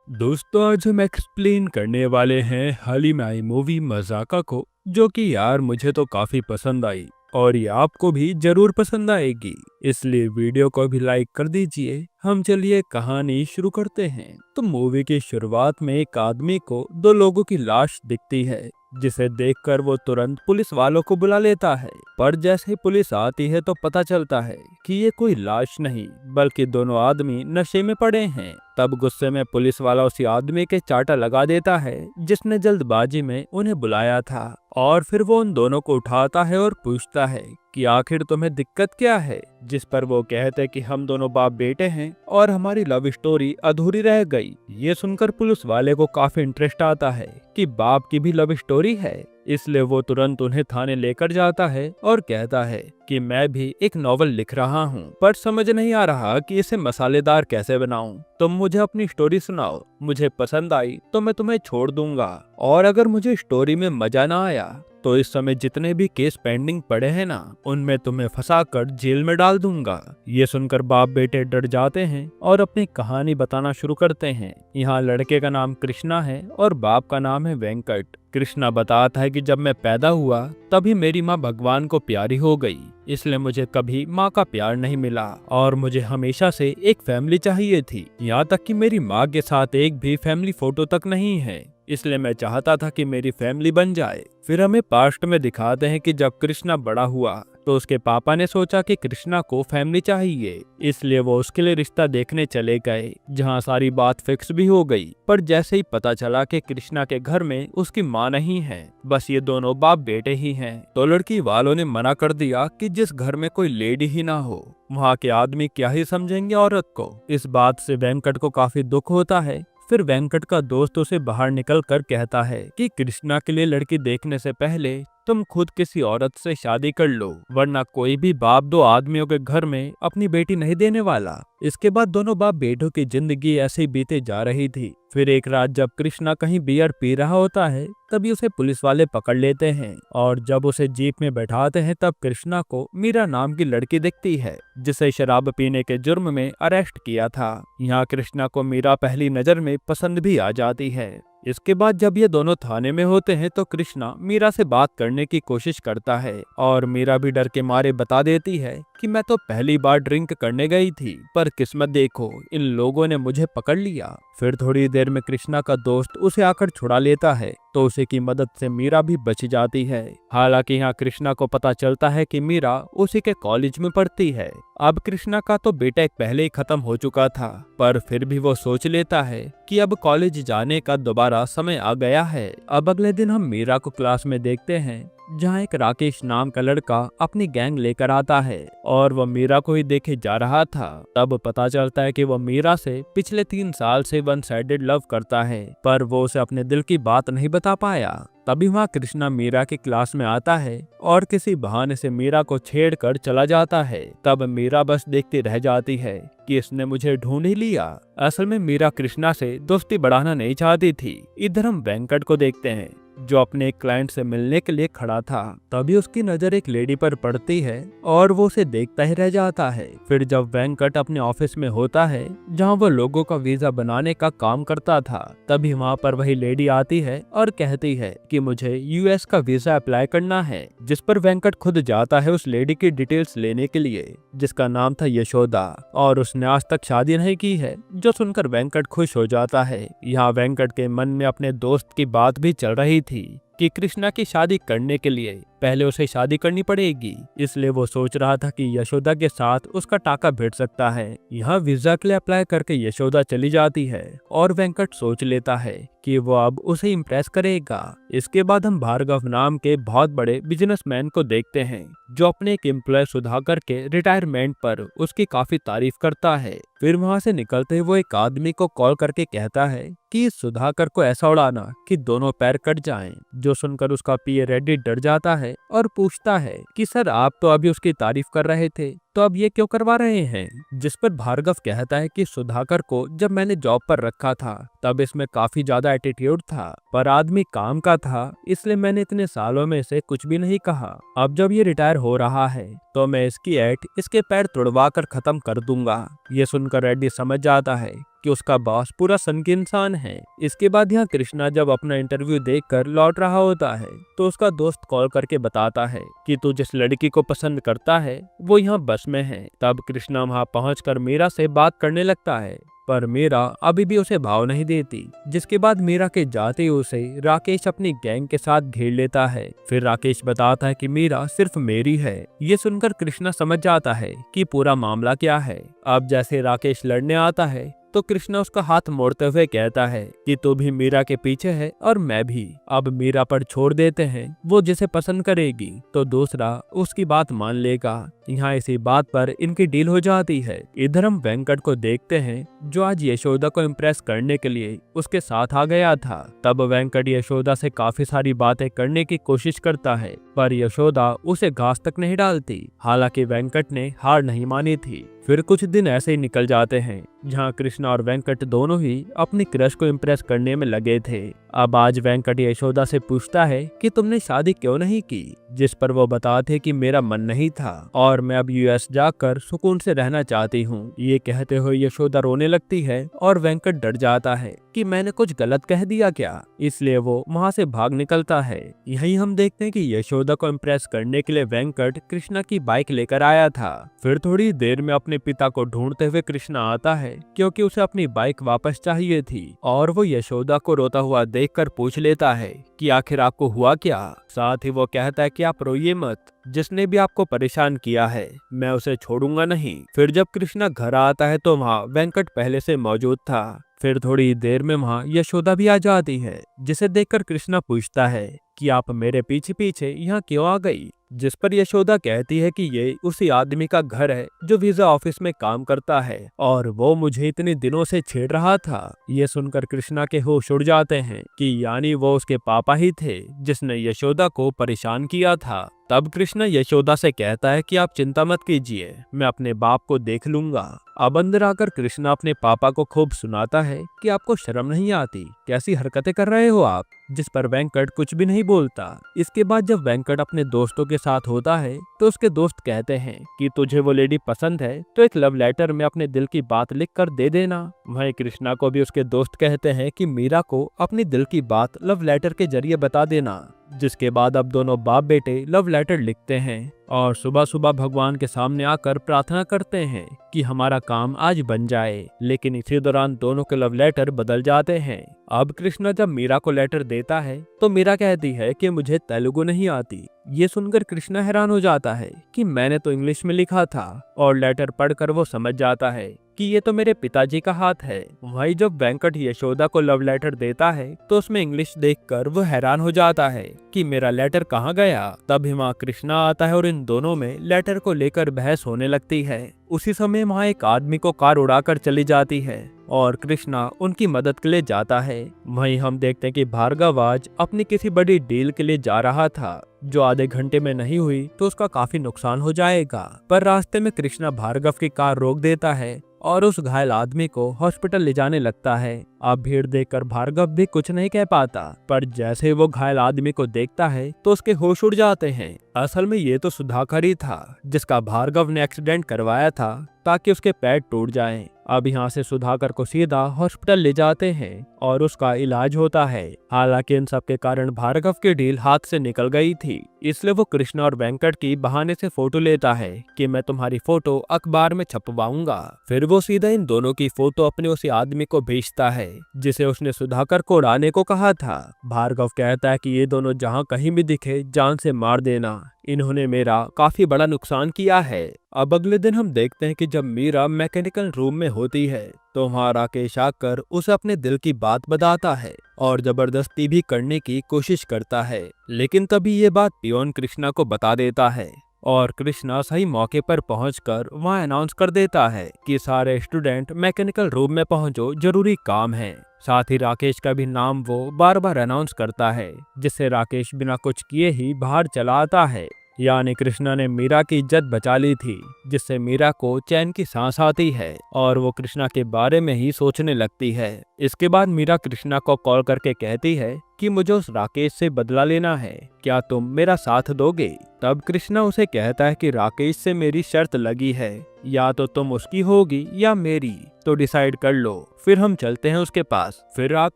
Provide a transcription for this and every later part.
दोस्तों, आज हम एक्सप्लेन करने वाले हैं हाल ही में आई मूवी मज़ाका को, जो कि यार मुझे तो काफ़ी पसंद आई और ये आपको भी जरूर पसंद आएगी। इसलिए वीडियो को भी लाइक कर दीजिए। हम चलिए कहानी शुरू करते हैं। तो मूवी की शुरुआत में एक आदमी को दो लोगों की लाश दिखती है, जिसे देखकर वो तुरंत पुलिस वालों को बुला लेता है। पर जैसे ही पुलिस आती है तो पता चलता है कि ये कोई लाश नहीं बल्कि दोनों आदमी नशे में पड़े हैं। तब गुस्से में पुलिस वाला उसी आदमी के चाटा लगा देता है जिसने जल्दबाजी में उन्हें बुलाया था, और फिर वो उन दोनों को उठाता है और पूछता है कि आखिर तुम्हें दिक्कत क्या है। जिस पर वो कहते कि हम दोनों बाप बेटे हैं और हमारी लव स्टोरी अधूरी रह गई। ये सुनकर पुलिस वाले को काफी इंटरेस्ट आता है कि बाप की भी लव स्टोरी है, इसलिए वो तुरंत उन्हें थाने लेकर जाता है और कहता है कि मैं भी एक नॉवल लिख रहा हूँ, पर समझ नहीं आ रहा कि इसे मसालेदार कैसे बनाऊं। तुम मुझे अपनी स्टोरी सुनाओ, मुझे पसंद आई तो मैं तुम्हें छोड़ दूंगा, और अगर मुझे स्टोरी में मजा ना आया तो इस समय जितने भी केस पेंडिंग पड़े हैं ना, उनमें तुम्हें फंसाकर जेल में डाल दूंगा। ये सुनकर बाप बेटे डर जाते हैं और अपनी कहानी बताना शुरू करते हैं। यहाँ लड़के का नाम कृष्णा है और बाप का नाम है वेंकट। कृष्णा बताता है कि जब मैं पैदा हुआ तभी मेरी माँ भगवान को प्यारी हो गई, इसलिए मुझे कभी माँ का प्यार नहीं मिला और मुझे हमेशा से एक फैमिली चाहिए थी। यहाँ तक कि मेरी माँ के साथ एक भी फैमिली फोटो तक नहीं है, इसलिए मैं चाहता था कि मेरी फैमिली बन जाए। फिर हमें पास्ट में दिखाते हैं कि जब कृष्णा बड़ा हुआ तो उसके पापा ने सोचा कि कृष्णा को फैमिली चाहिए, इसलिए वो उसके लिए रिश्ता देखने चले गए, जहाँ सारी बात फिक्स भी हो गई। पर जैसे ही पता चला कि कृष्णा के घर में उसकी माँ नहीं है, बस ये दोनों बाप बेटे ही हैं, तो लड़की वालों ने मना कर दिया कि जिस घर में कोई लेडी ही ना हो वहाँ के आदमी क्या ही समझेंगे औरत को। इस बात से वेंकट को काफी दुख होता है। फिर वेंकट का दोस्त उसे बाहर निकल कर कहता है कि कृष्णा के लिए लड़की देखने से पहले तुम खुद किसी औरत से शादी कर लो, वरना कोई भी बाप दो आदमियों के घर में अपनी बेटी नहीं देने वाला। इसके बाद दोनों बाप बेटों की जिंदगी ऐसे ही बीते जा रही थी। फिर एक रात जब कृष्णा कहीं बियर पी रहा होता है, तभी उसे पुलिस वाले पकड़ लेते हैं, और जब उसे जीप में बैठाते हैं तब कृष्णा को मीरा नाम की लड़की दिखती है, जिसे शराब पीने के जुर्म में अरेस्ट किया था। यहाँ कृष्णा को मीरा पहली नजर में पसंद भी आ जाती है। इसके बाद जब ये दोनों थाने में होते हैं तो कृष्णा मीरा से बात करने की कोशिश करता है, और मीरा भी डर के मारे बता देती है कि मैं तो पहली बार ड्रिंक करने गई थी, पर किस्मत देखो इन लोगों ने मुझे पकड़ लिया। फिर थोड़ी देर में कृष्णा का दोस्त उसे आकर छुड़ा लेता है, तो उसे की मदद से मीरा भी बच जाती है। हालांकि यहाँ कृष्णा को पता चलता है कि मीरा उसी के कॉलेज में पढ़ती है। अब कृष्णा का तो बीटेक पहले ही खत्म हो चुका था, पर फिर भी वो सोच लेता है कि अब कॉलेज जाने का दोबारा समय आ गया है। अब अगले दिन हम मीरा को क्लास में देखते हैं, जहाँ एक राकेश नाम का लड़का अपनी गैंग लेकर आता है और वह मीरा को ही देखे जा रहा था। तब पता चलता है कि वह मीरा से पिछले 3 साल से वन साइडेड लव करता है, पर वो उसे अपने दिल की बात नहीं बता पाया। तभी वहाँ कृष्णा मीरा की क्लास में आता है और किसी बहाने से मीरा को छेड़कर चला जाता है। तब मीरा बस देखती रह जाती है कि इसने मुझे ढूंढ ही लिया। असल में मीरा कृष्णा से दोस्ती बढ़ाना नहीं चाहती थी। इधर हम वेंकट को देखते हैं, जो अपने एक क्लाइंट से मिलने के लिए खड़ा था। तभी उसकी नजर एक लेडी पर पड़ती है और वो उसे देखता ही रह जाता है। फिर जब वेंकट अपने ऑफिस में होता है, जहाँ वो लोगों का वीजा बनाने का काम करता था, तभी वहाँ पर वही लेडी आती है और कहती है कि मुझे यूएस का वीजा अप्लाई करना है। जिस पर वेंकट खुद जाता है उस लेडी की डिटेल्स लेने के लिए, जिसका नाम था यशोदा, और उसने आज तक शादी नहीं की है, जो सुनकर वेंकट खुश हो जाता है। यहाँ वेंकट के मन में अपने दोस्त की बात भी चल रही थी कि कृष्णा की शादी करने के लिए पहले उसे शादी करनी पड़ेगी, इसलिए वो सोच रहा था कि यशोदा के साथ उसका टाका भिड़ सकता है। यहाँ वीजा के लिए अप्लाई करके यशोदा चली जाती है और वेंकट सोच लेता है कि वो अब उसे इम्प्रेस करेगा। इसके बाद हम भार्गव नाम के बहुत बड़े बिजनेसमैन को देखते हैं, जो अपने एक एम्प्लॉय सुधाकर के रिटायरमेंट पर उसकी काफी तारीफ करता है। फिर वहाँ से निकलते वो एक आदमी को कॉल करके कहता है कि सुधाकर को ऐसा उड़ाना कि दोनों पैर कट जाएं। जो सुनकर उसका पीए रेड्डी डर जाता है और पूछता है कि सर, आप तो अभी उसकी तारीफ कर रहे थे, तो अब ये क्यों करवा रहे हैं। जिस पर भार्गव कहता है कि सुधाकर को जब मैंने जॉब पर रखा था तब इसमें काफी ज्यादा एटीट्यूड था, पर आदमी काम का था, इसलिए मैंने इतने सालों में इसे कुछ भी नहीं कहा। अब जब ये रिटायर हो रहा है तो मैं इसकी ऐट इसके पैर तुड़वा कर खत्म कर दूंगा। ये सुनकर रेड्डी समझ जाता है कि उसका बॉस पूरा सन की इंसान है। इसके बाद यहाँ कृष्णा जब अपना इंटरव्यू देखकर लौट रहा होता है तो उसका दोस्त कॉल करके बताता है कि तू जिस लड़की को पसंद करता है वो यहाँ बस में है। तब कृष्णा वहाँ पहुंचकर मीरा से बात करने लगता है, पर मीरा अभी भी उसे भाव नहीं देती। जिसके बाद मीरा के जाते ही उसे राकेश अपनी गैंग के साथ घेर लेता है। फिर राकेश बताता है कि मीरा सिर्फ मेरी है। ये सुनकर कृष्णा समझ जाता है कि पूरा मामला क्या है। अब जैसे राकेश लड़ने आता है तो कृष्णा उसका हाथ मोड़ते हुए कहता है कि तू भी मीरा के पीछे है और मैं भी। अब मीरा पर छोड़ देते हैं, वो जिसे पसंद करेगी तो दूसरा उसकी बात मान लेगा। यहाँ इसी बात पर इनकी डील हो जाती है। इधर हम वेंकट को देखते हैं जो आज यशोदा को इम्प्रेस करने के लिए उसके साथ आ गया था। तब वेंकट यशोदा से काफी सारी बातें करने की कोशिश करता है, पर यशोदा उसे घास तक नहीं डालती। हालांकि वेंकट ने हार नहीं मानी थी। फिर कुछ दिन ऐसे ही निकल जाते हैं जहाँ कृष्णा और वेंकट दोनों ही अपनी क्रश को इम्प्रेस करने में लगे थे। अब आज वेंकट यशोदा से पूछता है कि तुमने शादी क्यों नहीं की, जिस पर वो बताते कि मेरा मन नहीं था और मैं अब यूएस जाकर सुकून से रहना चाहती हूँ। ये कहते हुए यशोदा रोने लगती है और वेंकट डर जाता है कि मैंने कुछ गलत कह दिया क्या, इसलिए वो वहाँ से भाग निकलता है। यही हम देखते हैं कि यशोदा को इम्प्रेस करने के लिए वेंकट कृष्णा की बाइक लेकर आया था। फिर थोड़ी देर में अपने पिता को ढूंढते हुए कृष्णा आता है क्योंकि उसे अपनी बाइक वापस चाहिए थी, और वो यशोदा को रोता हुआ देखकर पूछ लेता है कि आखिर आपको हुआ क्या। साथ ही वो कहता है कि आप रोइए मत, जिसने भी आपको परेशान किया है मैं उसे छोड़ूंगा नहीं। फिर जब कृष्णा घर आता है तो वहाँ वेंकट पहले से मौजूद था। फिर थोड़ी देर में वहाँ यशोदा भी आ जाती है, जिसे देखकर कृष्णा पूछता है कि आप मेरे पीछे पीछे यहाँ क्यों आ गई, जिस पर यशोदा कहती है कि ये उसी आदमी का घर है जो वीजा ऑफिस में काम करता है और वो मुझे इतने दिनों से छेड़ रहा था। ये सुनकर कृष्णा के होश उड़ जाते हैं कि यानी वो उसके पापा ही थे जिसने यशोदा को परेशान किया था। तब कृष्णा यशोदा से कहता है कि आप चिंता मत कीजिए, मैं अपने बाप को देख लूंगा। अब अंदर आकर कृष्णा अपने पापा को खूब सुनाता है कि आपको शर्म नहीं आती, कैसी हरकतें कर रहे हो आप, जिस पर वेंकट कुछ भी नहीं बोलता। इसके बाद जब वेंकट अपने दोस्तों के साथ होता है तो उसके दोस्त कहते हैं कि तुझे वो लेडी पसंद है तो एक लव लेटर में अपने दिल की बात लिख कर दे देना। वहीं कृष्णा को भी उसके दोस्त कहते हैं कि मीरा को अपनी दिल की बात लव लेटर के जरिए बता देना। जिसके बाद अब दोनों बाप बेटे लव लेटर लिखते हैं और सुबह सुबह भगवान के सामने आकर प्रार्थना करते हैं कि हमारा काम आज बन जाए। लेकिन इसी दौरान दोनों के लव लेटर बदल जाते हैं। अब कृष्णा जब मीरा को लेटर देता है तो मीरा कहती है कि मुझे तेलुगु नहीं आती। ये सुनकर कृष्णा हैरान हो जाता है कि मैंने तो इंग्लिश में लिखा था, और लेटर पढ़कर वो समझ जाता है कि ये तो मेरे पिताजी का हाथ है। वहीं जब वेंकट यशोदा को लव लेटर देता है तो उसमें इंग्लिश देखकर वो हैरान हो जाता है कि मेरा लेटर कहाँ गया। तब वहाँ कृष्णा आता है और इन दोनों में लेटर को लेकर बहस होने लगती है। उसी समय वहाँ एक आदमी को कार उड़ाकर चली जाती है और कृष्णा उनकी मदद के लिए जाता है। वहीं हम देखते हैं कि भार्गव आज अपनी किसी बड़ी डील के लिए जा रहा था जो आधे घंटे में नहीं हुई तो उसका काफी नुकसान हो जाएगा। पर रास्ते में कृष्णा भार्गव की कार रोक देता है और उस घायल आदमी को हॉस्पिटल ले जाने लगता है। अब भीड़ देखकर भार्गव भी कुछ नहीं कह पाता, पर जैसे वो घायल आदमी को देखता है तो उसके होश उड़ जाते हैं। असल में ये तो सुधाकर ही था जिसका भार्गव ने एक्सीडेंट करवाया था ताकि उसके पैर टूट जाएं। अब यहाँ से सुधाकर को सीधा हॉस्पिटल ले जाते हैं और उसका इलाज होता है। हालांकि इन सब के कारण भार्गव की डील हाथ से निकल गई थी, इसलिए वो कृष्णा और वेंकट की बहाने से फोटो लेता है कि मैं तुम्हारी फोटो अखबार में छपवाऊंगा। फिर वो सीधा इन दोनों की फोटो अपने उसी आदमी को भेजता है जिसे उसने सुधाकर को उड़ाने को कहा था। भार्गव कहता है कि ये दोनों जहाँ कहीं भी दिखे जान से मार देना, इन्होंने मेरा काफी बड़ा नुकसान किया है। अब अगले दिन हम देखते हैं कि जब मीरा मैकेनिकल रूम में होती है तो वहाँ राकेश आकर उसे अपने दिल की बात बताता है और जबरदस्ती भी करने की कोशिश करता है। लेकिन तभी ये बात पियोन कृष्णा को बता देता है और कृष्णा सही मौके पर पहुंचकर वहां अनाउंस कर देता है कि सारे स्टूडेंट मैकेनिकल रूम में पहुंचो, जरूरी काम है। साथ ही राकेश का भी नाम वो बार बार अनाउंस करता है, जिससे राकेश बिना कुछ किए ही बाहर चला आता है यानी कृष्णा ने मीरा की इज्जत बचा ली थी, जिससे मीरा को चैन की सांस आती है और वो कृष्णा के बारे में ही सोचने लगती है। इसके बाद मीरा कृष्णा को कॉल करके कहती है कि मुझे उस राकेश से बदला लेना है, क्या तुम मेरा साथ दोगे? तब कृष्णा उसे कहता है कि राकेश से मेरी शर्त लगी है, या तो तुम उसकी होगी या मेरी, तो डिसाइड कर लो। फिर हम चलते हैं उसके पास। फिर रात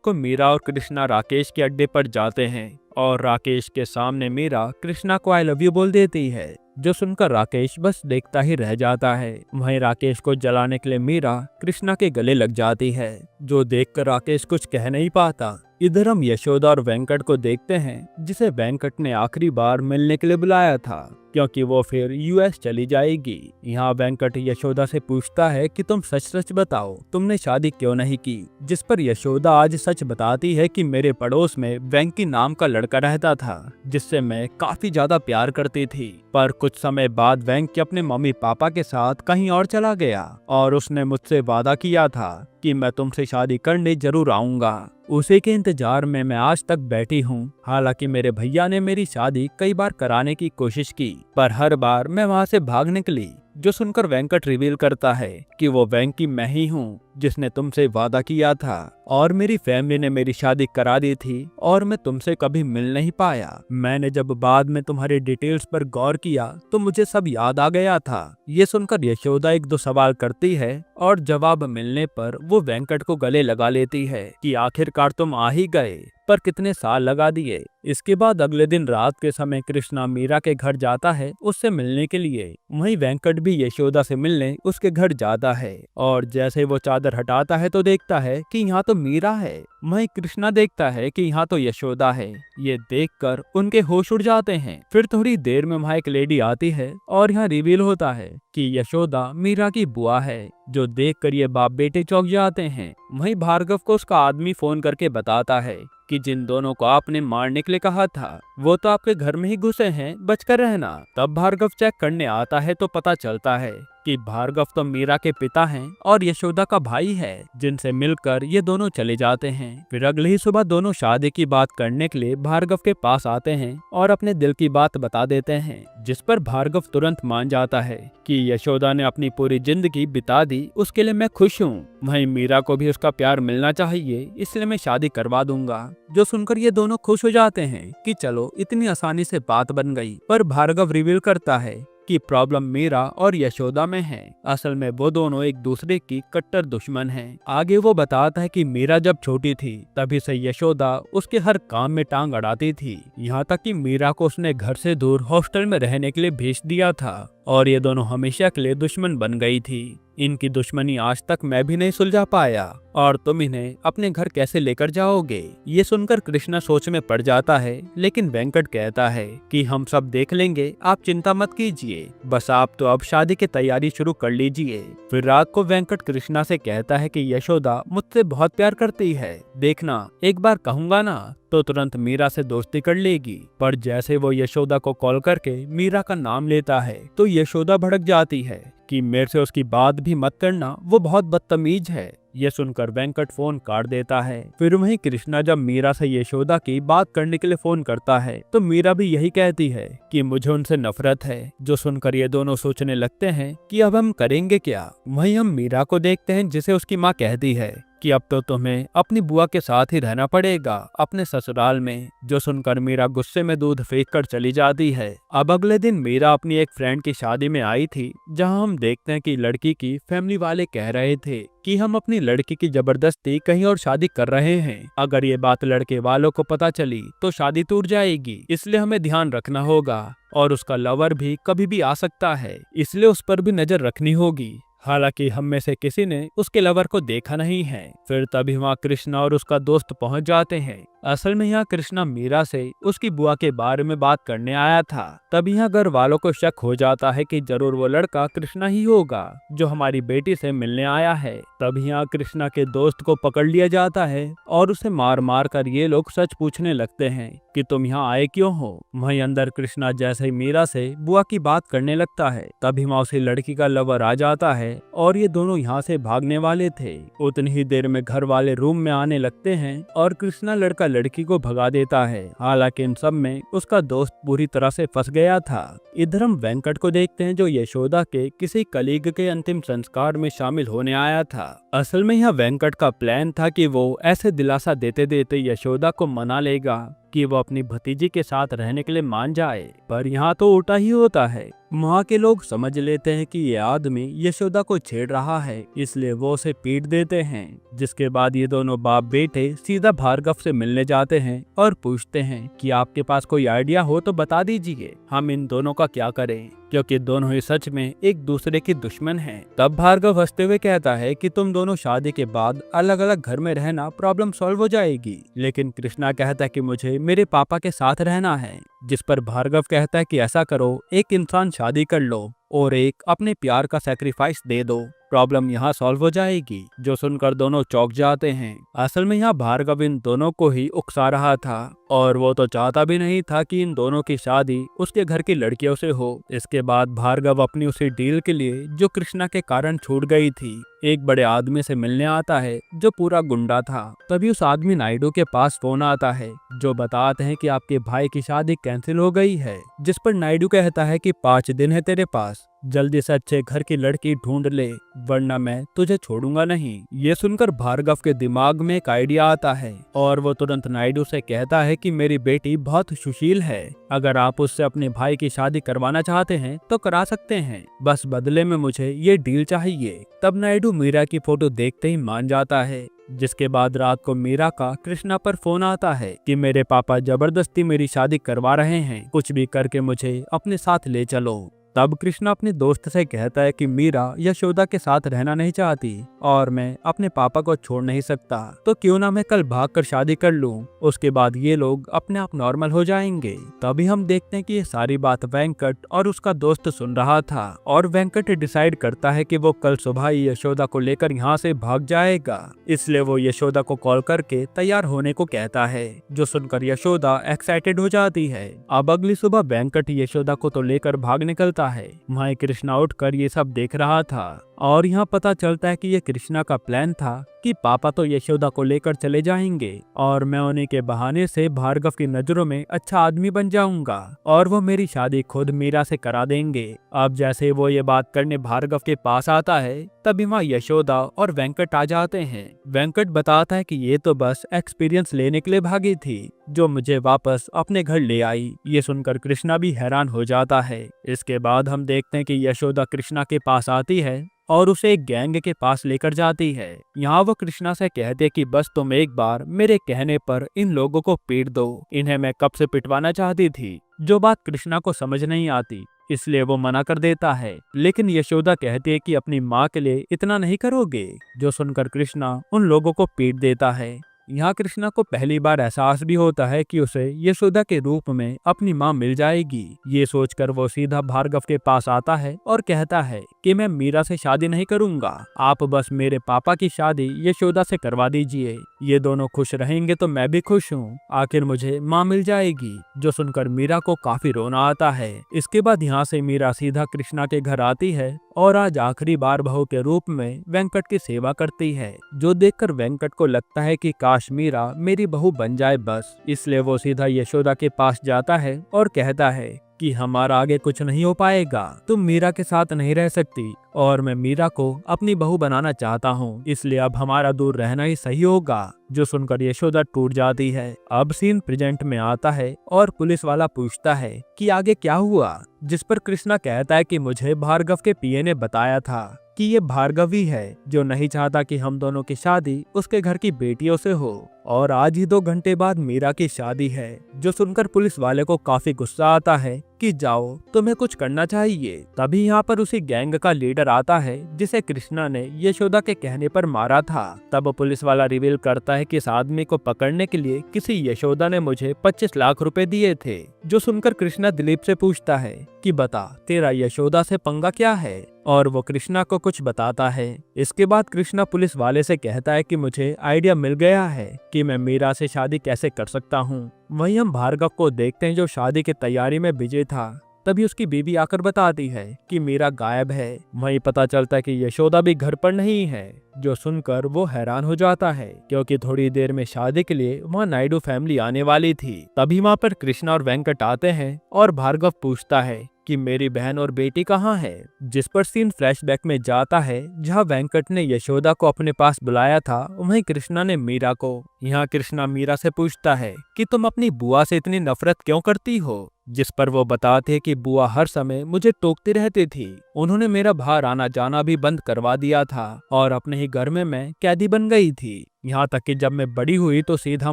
को मीरा और कृष्णा राकेश के अड्डे पर जाते हैं और राकेश के सामने मीरा कृष्णा को आई लव यू बोल देती है, जो सुनकर राकेश बस देखता ही रह जाता है। वहीं राकेश को जलाने के लिए मीरा कृष्णा के गले लग जाती है, जो देखकर राकेश कुछ कह नहीं पाता। इधर हम यशोदा और वेंकट को देखते हैं, जिसे वेंकट ने आखिरी बार मिलने के लिए बुलाया था, क्योंकि वो फिर यूएस चली जाएगी। यहाँ वेंकट यशोदा से पूछता है कि तुम सच सच बताओ, तुमने शादी क्यों नहीं की? जिस पर यशोदा आज सच बताती है कि मेरे पड़ोस में वेंकी नाम का लड़का रहता था, जिससे मैं काफी ज्यादा प्यार करती थी, पर कुछ समय बाद वेंकी अपने मम्मी पापा के साथ कहीं और चला गया और उसने मुझसे वादा किया था कि मैं तुमसे शादी करने जरूर आऊंगा। उसी के इंतजार में मैं आज तक बैठी हूँ। हालांकि मेरे भैया ने मेरी शादी कई बार कराने की कोशिश की, पर हर बार मैं वहाँ से भाग निकली। जो सुनकर वेंकट रिवील करता है कि वो वेंकी मैं ही हूँ जिसने तुमसे वादा किया था, और मेरी फैमिली ने मेरी शादी करा दी थी और मैं तुमसे कभी मिल नहीं पाया। मैंने जब बाद में तुम्हारे डिटेल्स पर गौर किया तो मुझे सब याद आ गया था। ये सुनकर यशोदा एक दो सवाल करती है और जवाब मिलने पर वो वेंकट को गले लगा लेती है कि आखिरकार तुम आ ही गए, पर कितने साल लगा दिए। इसके बाद अगले दिन रात के समय कृष्णा मीरा के घर जाता है उससे मिलने के लिए। वहीं वेंकट भी यशोदा से मिलने उसके घर जाता है और जैसे वो चादर हटाता है तो देखता है कि यहाँ तो मीरा है। वहीं कृष्णा देखता है कि यहाँ तो यशोदा है। ये देखकर उनके होश उड़ जाते हैं। फिर थोड़ी देर में वहाँ एक लेडी आती है और यहाँ रिवील होता है कि यशोदा मीरा की बुआ है, जो देखकर ये बाप बेटे चौंक जाते हैं। वहीं भार्गव को उसका आदमी फोन करके बताता है कि जिन दोनों को आपने मारने के लिए कहा था वो तो आपके घर में ही घुसे हैं, बचकर रहना। तब भार्गव चेक करने आता है तो पता चलता है कि भार्गव तो मीरा के पिता हैं और यशोदा का भाई है, जिनसे मिलकर ये दोनों चले जाते हैं। फिर अगले ही सुबह दोनों शादी की बात करने के लिए भार्गव के पास आते हैं और अपने दिल की बात बता देते हैं, जिस पर भार्गव तुरंत मान जाता है कि यशोदा ने अपनी पूरी जिंदगी बिता दी, उसके लिए मैं खुश हूँ। वहीं मीरा को भी उसका प्यार मिलना चाहिए, इसलिए मैं शादी करवा दूंगा। जो सुनकर ये दोनों खुश हो जाते हैं कि चलो इतनी आसानी से बात बन गई। पर भार्गव रिवील करता है कि प्रॉब्लम मीरा और यशोदा में है। असल में वो दोनों एक दूसरे की कट्टर दुश्मन हैं। आगे वो बताता है कि मीरा जब छोटी थी तभी से यशोदा उसके हर काम में टांग अड़ाती थी, यहाँ तक कि मीरा को उसने घर से दूर हॉस्टल में रहने के लिए भेज दिया था और ये दोनों हमेशा के लिए दुश्मन बन गई थी। इनकी दुश्मनी आज तक मैं भी नहीं सुलझा पाया और तुम इन्हें अपने घर कैसे लेकर जाओगे? ये सुनकर कृष्णा सोच में पड़ जाता है, लेकिन वेंकट कहता है कि हम सब देख लेंगे, आप चिंता मत कीजिए, बस आप तो अब शादी की तैयारी शुरू कर लीजिए। फिर रात को वेंकट कृष्णा से कहता है कि यशोदा मुझसे बहुत प्यार करती है, देखना एक बार कहूंगा ना तो तुरंत मीरा से दोस्ती कर लेगी। पर जैसे वो यशोदा को कॉल करके मीरा का नाम लेता है तो यशोदा भड़क जाती है कि मेरे से उसकी बात भी मत करना, वो बहुत बदतमीज है। ये सुनकर वेंकट फोन काट देता है। फिर वहीं कृष्णा जब मीरा से यशोदा की बात करने के लिए फोन करता है तो मीरा भी यही कहती है कि मुझे उनसे नफरत है। जो सुनकर ये दोनों सोचने लगते हैं कि अब हम करेंगे क्या। वहीं हम मीरा को देखते हैं, जिसे उसकी माँ कहती है कि अब तो तुम्हें अपनी बुआ के साथ ही रहना पड़ेगा अपने ससुराल में। जो सुनकर मीरा गुस्से में दूध फेंक कर चली जाती है। अब अगले दिन मीरा अपनी एक फ्रेंड की शादी में आई थी, जहां हम देखते हैं कि लड़की की फैमिली वाले कह रहे थे कि हम अपनी लड़की की जबरदस्ती कहीं और शादी कर रहे हैं। अगर ये बात लड़के वालों को पता चली तो शादी टूट जाएगी, इसलिए हमें ध्यान रखना होगा और उसका लवर भी कभी भी आ सकता है, इसलिए उस पर भी नजर रखनी होगी। हालांकि हम में से किसी ने उसके लवर को देखा नहीं है। फिर तभी वहाँ कृष्णा और उसका दोस्त पहुंच जाते हैं। असल में यहाँ कृष्णा मीरा से उसकी बुआ के बारे में बात करने आया था। तब यहाँ घर वालों को शक हो जाता है कि जरूर वो लड़का कृष्णा ही होगा जो हमारी बेटी से मिलने आया है। तब यहाँ कृष्णा के दोस्त को पकड़ लिया जाता है और उसे मार मार कर ये लोग सच पूछने लगते हैं कि तुम यहाँ आए क्यों हो। वहीं अंदर कृष्णा जैसे ही मीरा से बुआ की बात करने लगता है, तभी वहाँ उसी लड़की का लवर आ जाता है और ये दोनों यहाँ से भागने वाले थे। उतनी ही देर में घर वाले रूम में आने लगते हैं और कृष्णा लड़का लड़की को भगा देता है। हालांकि इन सब में उसका दोस्त पूरी तरह से फंस गया था। इधर हम वेंकट को देखते हैं जो यशोदा के किसी कलीग के अंतिम संस्कार में शामिल होने आया था। असल में यह वेंकट का प्लान था कि वो ऐसे दिलासा देते देते यशोदा को मना लेगा कि वो अपनी भतीजी के साथ रहने के लिए मान जाए, पर यहाँ तो उल्टा ही होता है। वहाँ के लोग समझ लेते हैं कि ये आदमी यशोदा को छेड़ रहा है, इसलिए वो उसे पीट देते हैं। जिसके बाद ये दोनों बाप बेटे सीधा भार्गव से मिलने जाते हैं और पूछते हैं कि आपके पास कोई आइडिया हो तो बता दीजिए, हम इन दोनों का क्या करें, क्योंकि दोनों ही सच में एक दूसरे के दुश्मन हैं। तब भार्गव हंसते हुए कहता है कि तुम दोनों शादी के बाद अलग अलग घर में रहना, प्रॉब्लम सॉल्व हो जाएगी। लेकिन कृष्णा कहता है कि मुझे मेरे पापा के साथ रहना है। जिस पर भार्गव कहता है कि ऐसा करो, एक इंसान शादी कर लो और एक अपने प्यार का सैक्रिफाइस दे दो, प्रॉब्लम यहाँ सॉल्व हो जाएगी। जो सुनकर दोनों चौंक जाते हैं। असल में यहाँ भार्गव इन दोनों को ही उकसा रहा था और वो तो चाहता भी नहीं था कि इन दोनों की शादी उसके घर की लड़कियों से हो। इसके बाद भार्गव अपनी उसी डील के लिए जो कृष्णा के कारण छूट गई थी, एक बड़े आदमी से मिलने आता है जो पूरा गुंडा था। तभी उस आदमी नायडू के पास फोन आता है जो बताते हैं कि आपके भाई की शादी कैंसिल हो गई है। जिस पर नायडू कहता है कि 5 दिन है तेरे पास, जल्दी से अच्छे घर की लड़की ढूंढ ले, वरना मैं तुझे छोड़ूंगा नहीं। ये सुनकर भार्गव के दिमाग में एक आइडिया आता है और वो तुरंत नायडू से कहता है कि मेरी बेटी बहुत सुशील है, अगर आप उससे अपने भाई की शादी करवाना चाहते हैं तो करा सकते हैं, बस बदले में मुझे ये डील चाहिए। तब नायडू मीरा की फोटो देखते ही मान जाता है। जिसके बाद रात को मीरा का कृष्णा पर फोन आता है कि मेरे पापा जबरदस्ती मेरी शादी करवा रहे हैं, कुछ भी करके मुझे अपने साथ ले चलो। तब कृष्णा अपने दोस्त से कहता है कि मीरा यशोदा के साथ रहना नहीं चाहती और मैं अपने पापा को छोड़ नहीं सकता, तो क्यों ना मैं कल भागकर शादी कर लूं, उसके बाद ये लोग अपने आप नॉर्मल हो जाएंगे। तभी हम देखते हैं कि ये सारी बात वेंकट और उसका दोस्त सुन रहा था और वेंकट डिसाइड करता है कि वो कल सुबह ही यशोदा को लेकर यहाँ से भाग जाएगा। इसलिए वो यशोदा को कॉल करके तैयार होने को कहता है, जो सुनकर यशोदा एक्साइटेड हो जाती है। अब अगली सुबह वेंकट यशोदा को तो लेकर भाग निकलता है। वहाँ कृष्णा उठकर ये सब देख रहा था और यहाँ पता चलता है कि ये कृष्णा का प्लान था कि पापा तो यशोदा को लेकर चले जाएंगे और मैं उन्हीं के बहाने से भार्गव की नजरों में अच्छा आदमी बन जाऊंगा और वो मेरी शादी खुद मीरा से करा देंगे। अब जैसे वो ये बात करने भार्गव के पास आता है, तभी वहाँ यशोदा और वेंकट आ जाते हैं। वेंकट बताता है कि ये तो बस एक्सपीरियंस लेने के लिए भागी थी, जो मुझे वापस अपने घर ले आई। ये सुनकर कृष्णा भी हैरान हो जाता है। इसके बाद हम देखते हैं कि यशोदा कृष्णा के पास आती है और उसे एक गैंग के पास लेकर जाती है। यहाँ वो कृष्णा से कहते कि बस तुम एक बार मेरे कहने पर इन लोगों को पीट दो, इन्हें मैं कब से पिटवाना चाहती थी। जो बात कृष्णा को समझ नहीं आती, इसलिए वो मना कर देता है। लेकिन यशोदा कहती है कि अपनी माँ के लिए इतना नहीं करोगे। जो सुनकर कृष्णा उन लोगों को पीट देता है। यहाँ कृष्णा को पहली बार एहसास भी होता है कि उसे यशोदा के रूप में अपनी माँ मिल जाएगी। ये सोचकर वो सीधा भार्गव के पास आता है और कहता है कि मैं मीरा से शादी नहीं करूंगा, आप बस मेरे पापा की शादी यशोदा से करवा दीजिए। ये दोनों खुश रहेंगे तो मैं भी खुश हूँ, आखिर मुझे माँ मिल जाएगी। जो सुनकर मीरा को काफी रोना आता है। इसके बाद यहाँ से मीरा सीधा कृष्णा के घर आती है और आज आखिरी बार बहू के रूप में वेंकट की सेवा करती है, जो देखकर वेंकट को लगता है कि काश मीरा मेरी बहू बन जाए बस। इसलिए वो सीधा यशोदा के पास जाता है और कहता है कि हमारा आगे कुछ नहीं हो पाएगा, तुम मीरा के साथ नहीं रह सकती और मैं मीरा को अपनी बहू बनाना चाहता हूँ, इसलिए अब हमारा दूर रहना ही सही होगा। जो सुनकर यशोदा टूट जाती है। अब सीन प्रेजेंट में आता है और पुलिस वाला पूछता है कि आगे क्या हुआ, जिस पर कृष्णा कहता है कि मुझे भार्गव के पीए ने बताया था कि ये भार्गव ही है जो नहीं चाहता कि हम दोनों की शादी उसके घर की बेटियों से हो और आज ही 2 घंटे बाद मीरा की शादी है। जो सुनकर पुलिस वाले को काफी गुस्सा आता है कि जाओ, तुम्हें कुछ करना चाहिए। तभी यहाँ पर उसी गैंग का लीडर आता है जिसे कृष्णा ने यशोदा के कहने पर मारा था। तब पुलिस वाला रिवील करता है कि इस आदमी को पकड़ने के लिए किसी यशोदा ने मुझे 25 लाख रुपए दिए थे। जो सुनकर कृष्णा दिलीप से पूछता है कि बता तेरा यशोदा से पंगा क्या है, और वो कृष्णा को कुछ बताता है। इसके बाद कृष्णा पुलिस वाले से कहता है कि मुझे आइडिया मिल गया है कि मैं मीरा से शादी कैसे कर सकता हूँ। वहीं हम भार्गव को देखते हैं जो शादी की तैयारी में बिजी था। तभी उसकी बीवी आकर बताती है कि मीरा गायब है। वहीं पता चलता है कि यशोदा भी घर पर नहीं है, जो सुनकर वो हैरान हो जाता है क्योंकि थोड़ी देर में शादी के लिए वहाँ नायडू फैमिली आने वाली थी। तभी वहाँ पर कृष्णा और वेंकट आते हैं और भार्गव पूछता है कि मेरी बहन और बेटी कहाँ है, जिस पर सीन फ्लैशबैक में जाता है जहाँ वेंकट ने यशोदा को अपने पास बुलाया था, वहीं कृष्णा ने मीरा को। यहाँ कृष्णा मीरा से पूछता है कि तुम अपनी बुआ से इतनी नफरत क्यों करती हो, जिस पर वो बताते हैं कि बुआ हर समय मुझे टोकती रहती थी। उन्होंने मेरा बाहर आना जाना भी बंद करवा दिया था और अपने ही घर में मैं कैदी बन गई थी। यहाँ तक कि जब मैं बड़ी हुई तो सीधा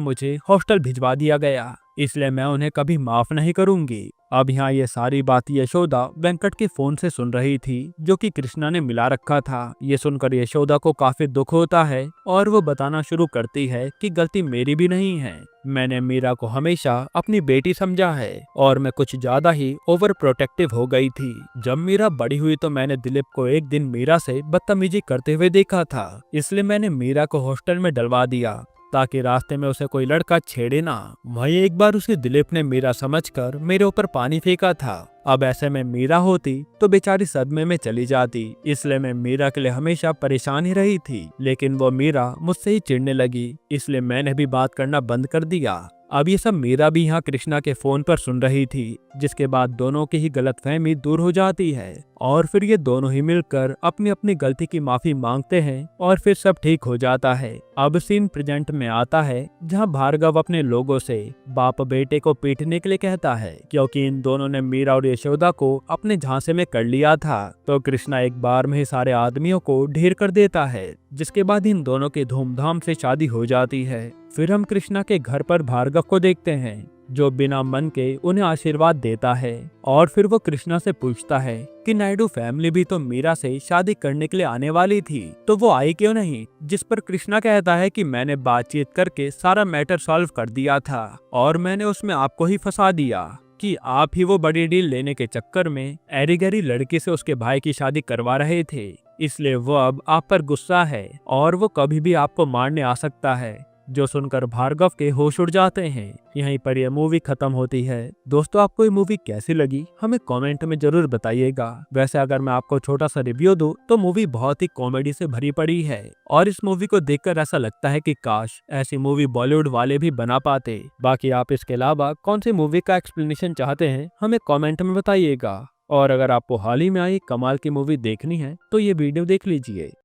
मुझे हॉस्टल भिजवा दिया गया, इसलिए मैं उन्हें कभी माफ नहीं करूंगी। अब यहाँ ये सारी बात यशोदा वेंकट के फोन से सुन रही थी, जो कि कृष्णा ने मिला रखा था। ये सुनकर यशोदा को काफी दुख होता है और वो बताना शुरू करती है कि गलती मेरी भी नहीं है। मैंने मीरा को हमेशा अपनी बेटी समझा है और मैं कुछ ज्यादा ही ओवर प्रोटेक्टिव हो गई थी। जब मीरा बड़ी हुई तो मैंने दिलीप को एक दिन मीरा से बदतमीजी करते हुए देखा था, इसलिए मैंने मीरा को हॉस्टल में डलवा दिया ताकि रास्ते में उसे कोई लड़का छेड़े ना। वहीं एक बार उसे दिलीप ने मीरा समझकर मेरे ऊपर पानी फेंका था। अब ऐसे में मीरा होती तो बेचारी सदमे में चली जाती, इसलिए मैं मीरा के लिए हमेशा परेशान ही रही थी। लेकिन वो मीरा मुझसे ही चिढ़ने लगी, इसलिए मैंने भी बात करना बंद कर दिया। अब ये सब मीरा भी यहाँ कृष्णा के फोन पर सुन रही थी, जिसके बाद दोनों की ही गलतफहमी दूर हो जाती है और फिर ये दोनों ही मिलकर अपनी अपनी गलती की माफी मांगते हैं और फिर सब ठीक हो जाता है। अब सीन प्रेजेंट में आता है जहाँ भार्गव अपने लोगों से बाप बेटे को पीटने के लिए कहता है, क्योंकि इन दोनों ने मीरा और यशोदा को अपने झांसे में कर लिया था। तो कृष्णा एक बार में ही सारे आदमियों को ढेर कर देता है, जिसके बाद इन दोनों की धूमधाम से शादी हो जाती है। फिर हम कृष्णा के घर पर भार्गव को देखते हैं, जो बिना मन के उन्हें आशीर्वाद देता है और फिर वो कृष्णा से पूछता है कि नायडू फैमिली भी तो मीरा से शादी करने के लिए आने वाली थी, तो वो आई क्यों नहीं। जिस पर कृष्णा कहता है कि मैंने बातचीत करके सारा मैटर सॉल्व कर दिया था और मैंने उसमें आपको ही फंसा दिया कि आप ही वो बड़ी डील लेने के चक्कर में एरी-गरी लड़की से उसके भाई की शादी करवा रहे थे, इसलिए वो अब आप पर गुस्सा है और वो कभी भी आपको मारने आ सकता है। जो सुनकर भार्गव के होश उड़ जाते हैं। यहीं पर यह मूवी खत्म होती है। दोस्तों, आपको ये मूवी कैसी लगी हमें कमेंट में जरूर बताइएगा। वैसे अगर मैं आपको छोटा सा रिव्यू दूं तो मूवी बहुत ही कॉमेडी से भरी पड़ी है और इस मूवी को देखकर ऐसा लगता है कि काश ऐसी मूवी बॉलीवुड वाले भी बना पाते। बाकी आप इसके अलावा कौन सी मूवी का एक्सप्लेनेशन चाहते हैं हमें कॉमेंट में बताइएगा। और अगर आपको हाल ही में आई कमाल की मूवी देखनी है तो ये वीडियो देख लीजिए।